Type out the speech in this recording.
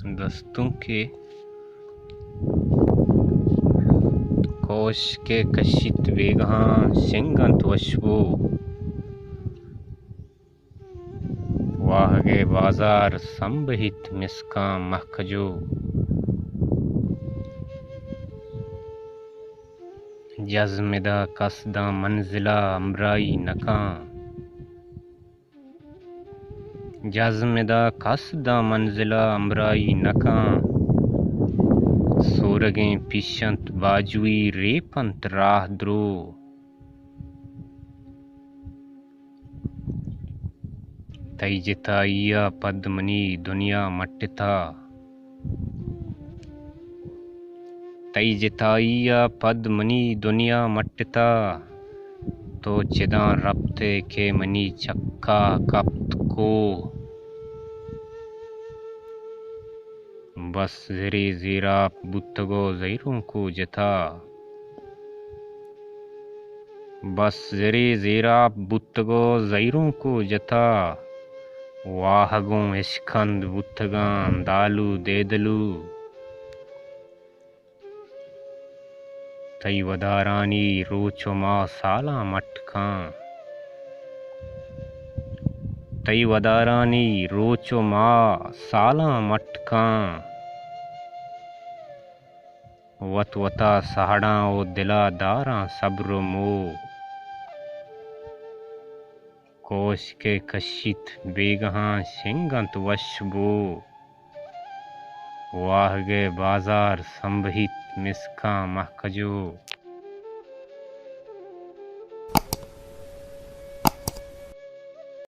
दस्तों के कोश के कशित बेगहां सिंगंत वशबो वाहगे बाजार संबहित मिसका महकजो जज़्मिदा कसदा मंजिला अमराई नका जज़्मिदा कसदा मंजिला अमराई नका सोरगें पिशंत बाजुई रेपंत राह द्रो तैजिताइया पद्मनी दुनिया मट्टिता तैजिताइया पद्मनी दुनिया मट्टिता तो चिदा रब्ते के मनी चक्का कप्त को बस ज़रे ज़ेराप बुत्तगो ज़ैरों को जता बस ज़रे ज़ेराप बुत्तगो ज़ैरों को जता वाहगों इश्कंद बुत्तगां दालू देदलू तई वदारानी रोचो मा साला मटकां तई वदारानी रोचो मा साला मटकां वतवता सहाड़ा ओ दिला दारा सब्र मो कोश के कशित बेगहां सिंगंत वशबो वाहगे बाजार संबहित मिसका महकजो।